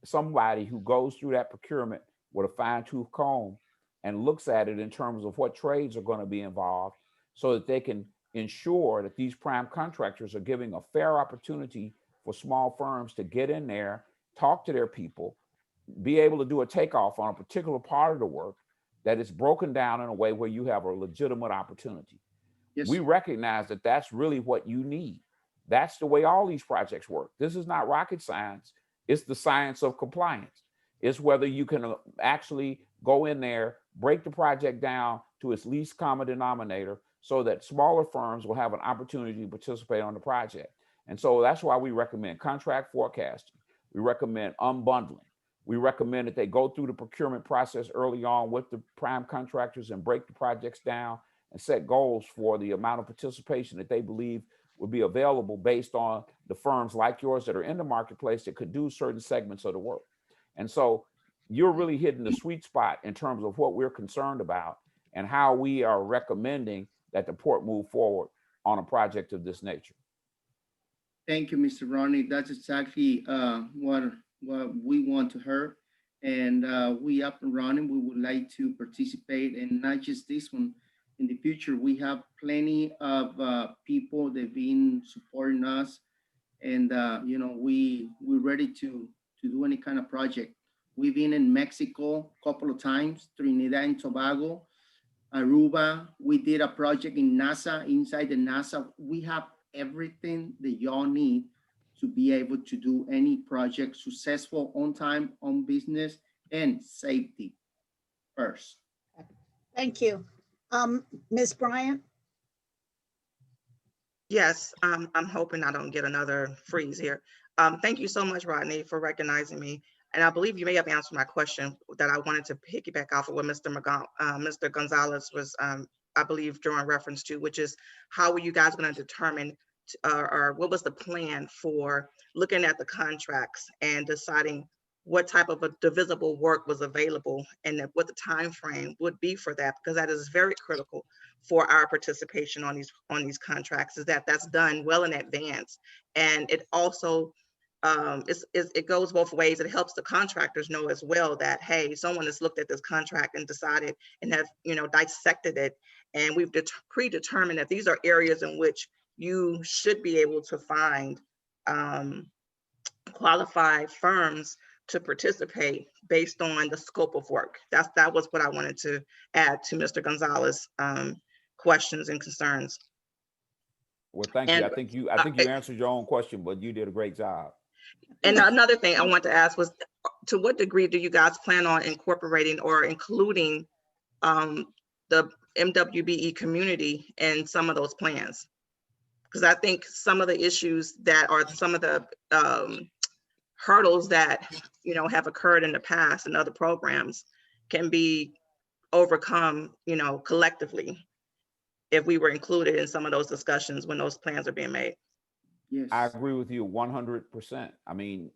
somebody who goes through that procurement with a fine-tooth comb and looks at it in terms of what trades are going to be involved, so that they can ensure that these prime contractors are giving a fair opportunity for small firms to get in there, talk to their people, be able to do a takeoff on a particular part of the work that is broken down in a way where you have a legitimate opportunity. Yes. We recognize that that's really what you need. That's the way all these projects work. This is not rocket science. It's the science of compliance. It's whether you can actually go in there, break the project down to its least common denominator, so that smaller firms will have an opportunity to participate on the project. And so that's why we recommend contract forecasting. We recommend unbundling. We recommend that they go through the procurement process early on with the prime contractors and break the projects down and set goals for the amount of participation that they believe will be available based on the firms like yours that are in the marketplace that could do certain segments of the work. And so you're really hitting the sweet spot in terms of what we're concerned about and how we are recommending that the port move forward on a project of this nature. Thank you, Mr. Ronnie. That's exactly what we want to hear. And we up and running. We would like to participate, and not just this one. In the future, we have plenty of people that have been supporting us, and we're ready to do any kind of project. We've been in Mexico a couple of times, Trinidad and Tobago, Aruba. We did a project in NASA, inside the NASA. We have everything that y'all need to be able to do any project successful, on time, on business, and safety first. Thank you. Ms. Bryant? Yes, I'm hoping I don't get another freeze here. Thank you so much, Rodney, for recognizing me. And I believe you may have answered my question that I wanted to piggyback off of what Mr. Gonzalez was, I believe, drawing reference to, which is how are you guys going to determine or what was the plan for looking at the contracts and deciding what type of a divisible work was available and what the time frame would be for that, because that is very critical for our participation on these contracts, is that that's done well in advance. And it also it goes both ways. It helps the contractors know as well that, hey, someone has looked at this contract and decided and have dissected it, and we've predetermined that these are areas in which you should be able to find qualified firms to participate based on the scope of work. That was what I wanted to add to Mr. Gonzalez's questions and concerns. Well, thank you. I think you answered your own question, but you did a great job. And another thing I want to ask was, to what degree do you guys plan on incorporating or including the MWBE community in some of those plans? Because I think some of the issues that are some of the hurdles that have occurred in the past and other programs can be overcome collectively if we were included in some of those discussions when those plans are being made. Yes. I agree with you 100%. I mean,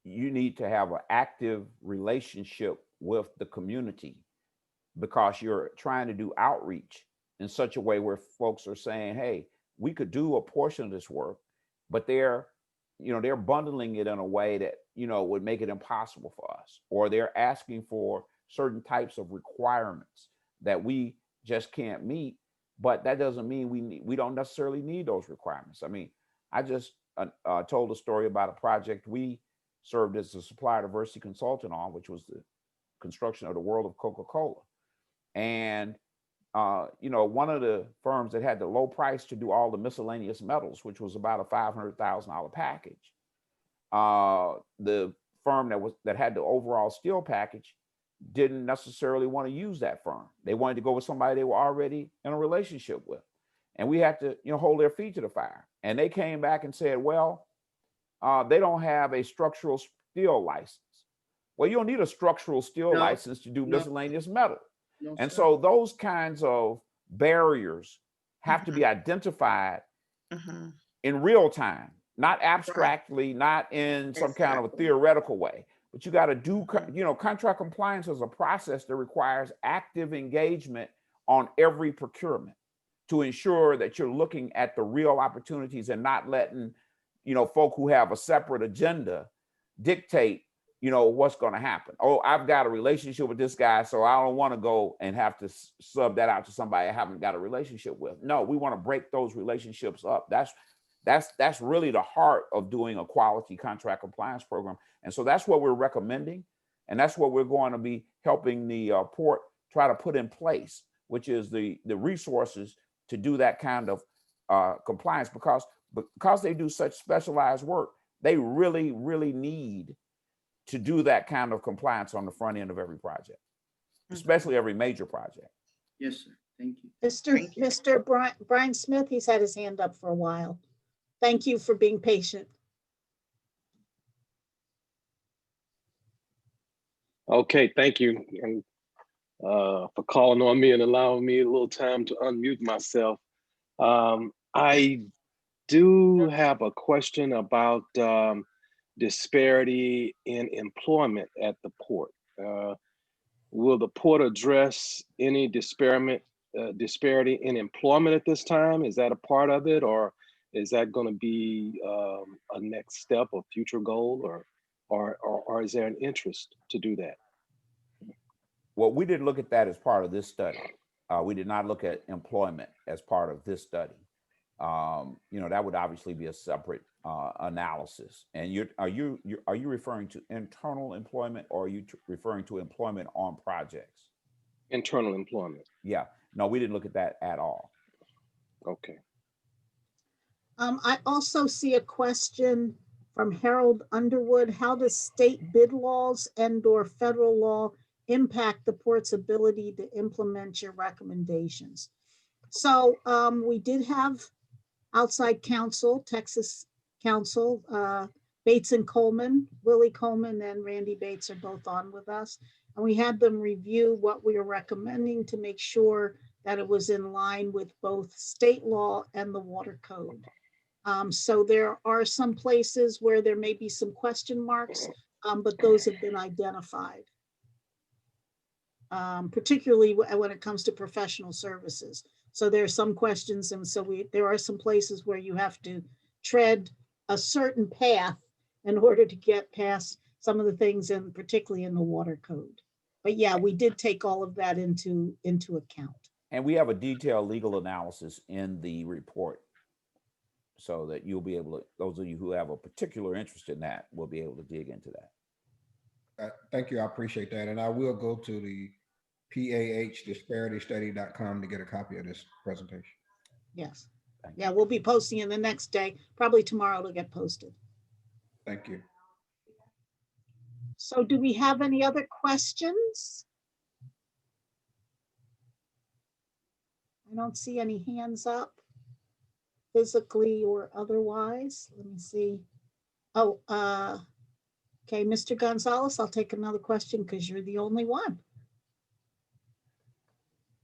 you need to have an active relationship with the community, because you're trying to do outreach in such a way where folks are saying, hey, we could do a portion of this work, but they're bundling it in a way that, would make it impossible for us, or they're asking for certain types of requirements that we just can't meet. But that doesn't mean we don't necessarily need those requirements. I mean, I just told a story about a project we served as a supplier diversity consultant on, which was the construction of the world of Coca-Cola. And one of the firms that had the low price to do all the miscellaneous metals, which was about a $500,000 package. The firm that had the overall steel package didn't necessarily want to use that firm. They wanted to go with somebody they were already in a relationship with. And we had to, hold their feet to the fire. And they came back and said, well, they don't have a structural steel license. Well, you don't need a structural steel No, license to do no. miscellaneous metal. No, And sir. so those kinds of barriers have to be identified Mhm. in real time, not abstractly, not in some kind of a Exactly. theoretical way. But you got to do, Mhm. contract compliance is a process that requires active engagement on every procurement to ensure that you're looking at the real opportunities and not letting, folk who have a separate agenda dictate, what's going to happen. Oh, I've got a relationship with this guy, so I don't want to go and have to sub that out to somebody I haven't got a relationship with. No, we want to break those relationships up. That's really the heart of doing a quality contract compliance program. And so that's what we're recommending. And that's what we're going to be helping the port try to put in place, which is the resources to do that kind of compliance, because they do such specialized work. They really, really need to do that kind of compliance on the front end of every project, especially every major project. Yes, sir. Thank you. Thank you. Mr. Brian Smith, he's had his hand up for a while. Thank you for being patient. Okay, thank you, and for calling on me and allowing me a little time to unmute myself. I do have a question about disparity in employment at the port. Will the port address any disparity in employment at this time? Is that a part of it, or is that going to be a next step or future goal, or is there an interest to do that? Well, we didn't look at that as part of this study. We did not look at employment as part of this study. That would obviously be a separate analysis. And are you referring to internal employment, or are you referring to employment on projects? Internal employment. Yeah. No, we didn't look at that at all. Okay. I also see a question from Harold Underwood. How does state bid laws and/or federal law impact the port's ability to implement your recommendations? So we did have outside counsel, Texas counsel, Bates and Coleman, Willie Coleman and Randy Bates are both on with us. And we had them review what we are recommending to make sure that it was in line with both state law and the water code. So there are some places where there may be some question marks, but those have been identified. Particularly when it comes to professional services. So there are some questions, and so there are some places where you have to tread a certain path in order to get past some of the things, and particularly in the water code. But yeah, we did take all of that into account. And we have a detailed legal analysis in the report, so that you'll be able to, those of you who have a particular interest in that will be able to dig into that. Thank you. I appreciate that. And I will go to the PAHdisparitystudy.com to get a copy of this presentation. Yes. Yeah, we'll be posting it the next day. Probably tomorrow it'll get posted. Thank you. So do we have any other questions? I don't see any hands up, physically or otherwise. Let me see. Oh, okay, Mr. Gonzalez, I'll take another question because you're the only one.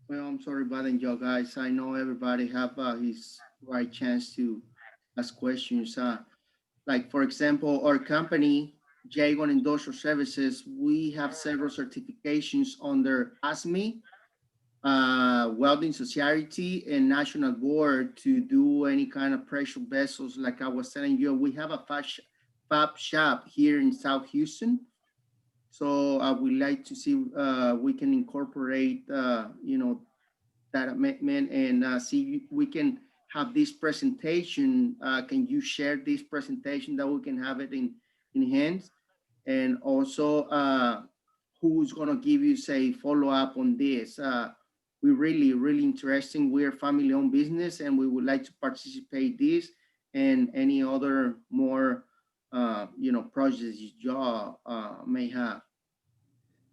Well, I'm sorry bothering you guys. I know everybody have his right chance to ask questions. Like for example, our company, Jagon Industrial Services, we have several certifications under ASME, Welding Society, and National Board to do any kind of pressure vessels. Like I was telling you, we have a fab shop here in South Houston. So I would like to see we can incorporate, that amendment and see if we can have this presentation. Can you share this presentation that we can have it in hands? And also, who's gonna give you say follow up on this? We're really interesting. We're a family-owned business, and we would like to participate this and any other more projects y'all may have.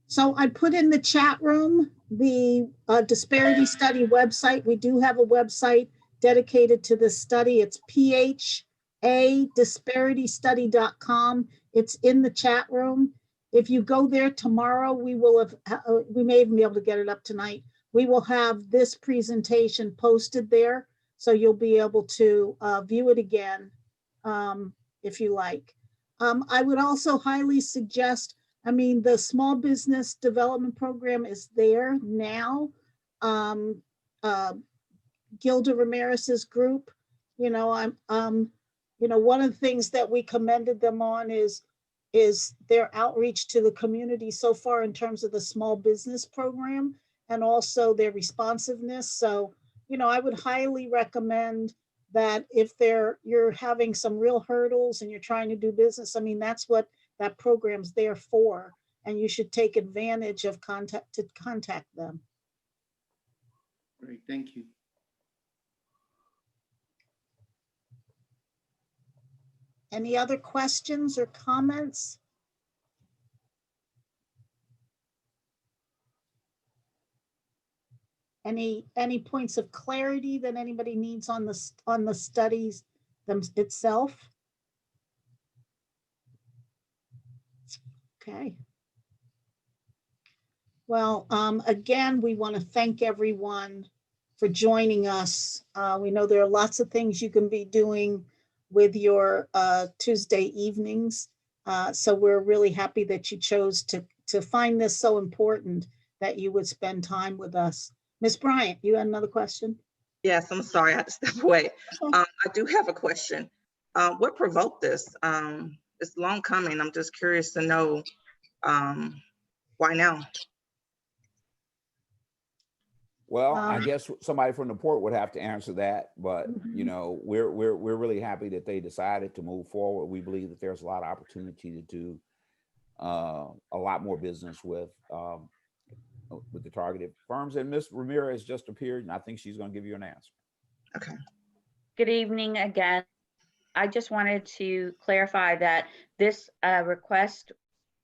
So I put in the chat room the disparity study website. We do have a website dedicated to this study. It's phadisparitystudy.com. It's in the chat room. If you go there tomorrow, we may even be able to get it up tonight. We will have this presentation posted there, so you'll be able to view it again if you like. I would also highly suggest, I mean, the small business development program is there now. Gilda Ramirez's group, you know, one of the things that we commended them on is their outreach to the community so far in terms of the small business program and also their responsiveness. So, you know, I would highly recommend that if you're having some real hurdles and you're trying to do business, I mean, that's what that program's there for, and you should take advantage of contact them. Great, thank you. Any other questions or comments? Any points of clarity that anybody needs on the studies itself? Okay. Well, again, we want to thank everyone for joining us. We know there are lots of things you can be doing with your Tuesday evenings. So we're really happy that you chose to find this so important that you would spend time with us. Ms. Bryant, you had another question? Yes, I'm sorry, I had to step away. I do have a question. What provoked this? It's long coming. I'm just curious to know why now? Well, I guess somebody from the port would have to answer that, but you know, we're really happy that they decided to move forward. We believe that there's a lot of opportunity to do a lot more business with the targeted firms. And Ms. Ramirez just appeared, and I think she's going to give you an answer. Okay. Good evening again. I just wanted to clarify that this request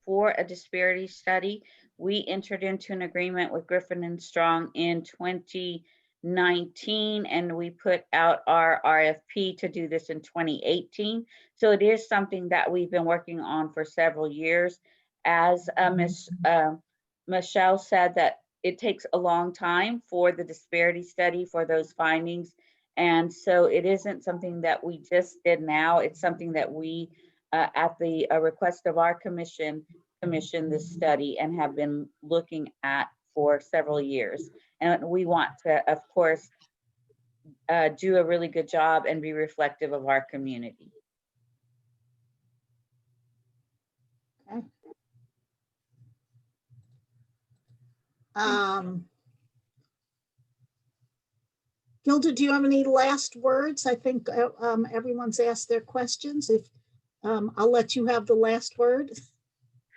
for a disparity study, we entered into an agreement with Griffin and Strong in 2019, and we put out our RFP to do this in 2018. So it is something that we've been working on for several years. As Ms. Michelle said, that it takes a long time for the disparity study for those findings. And so it isn't something that we just did now. It's something that we, at the request of our commissioned this study and have been looking at for several years. And we want to, of course, do a really good job and be reflective of our community. Okay. Gilda, do you have any last words? I think everyone's asked their questions. If I'll let you have the last word.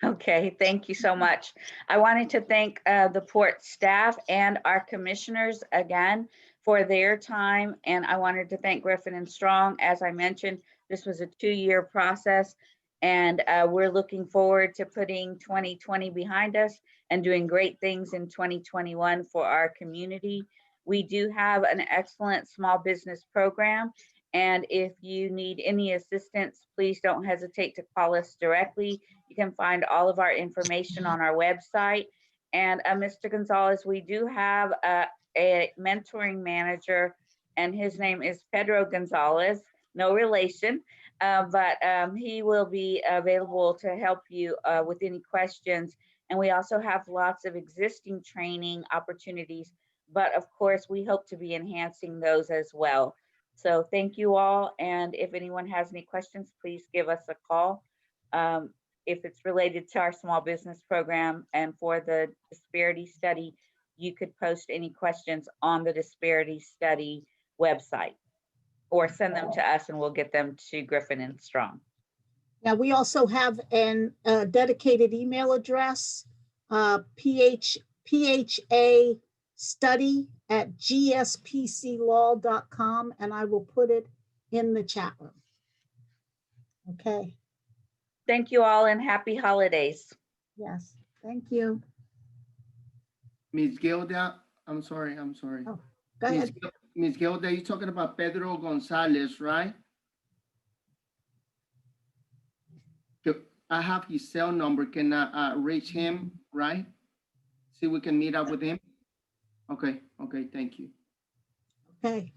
Okay, thank you so much. I wanted to thank the port staff and our commissioners again for their time. And I wanted to thank Griffin and Strong. As I mentioned, this was a 2-year process, and we're looking forward to putting 2020 behind us and doing great things in 2021 for our community. We do have an excellent small business program. And if you need any assistance, please don't hesitate to call us directly. You can find all of our information on our website. And Mr. Gonzalez, we do have a mentoring manager, and his name is Pedro Gonzalez, no relation, but he will be available to help you with any questions. And we also have lots of existing training opportunities, but of course, we hope to be enhancing those as well. So thank you all. And if anyone has any questions, please give us a call. If it's related to our small business program and for the disparity study, you could post any questions on the disparity study website or send them to us and we'll get them to Griffin and Strong. Now, we also have a dedicated email address, phastudy@gspclaw.com, and I will put it in the chat room. Okay. Thank you all and happy holidays. Yes, thank you. Ms. Gilda, I'm sorry. Oh, Go ahead. Ms. Gilda, you're talking about Pedro Gonzalez, right? I have his cell number. Can I reach him, right? See, we can meet up with him. Okay, thank you. Okay.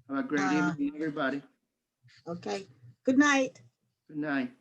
Have a great evening, everybody. Okay. Good night. Good night.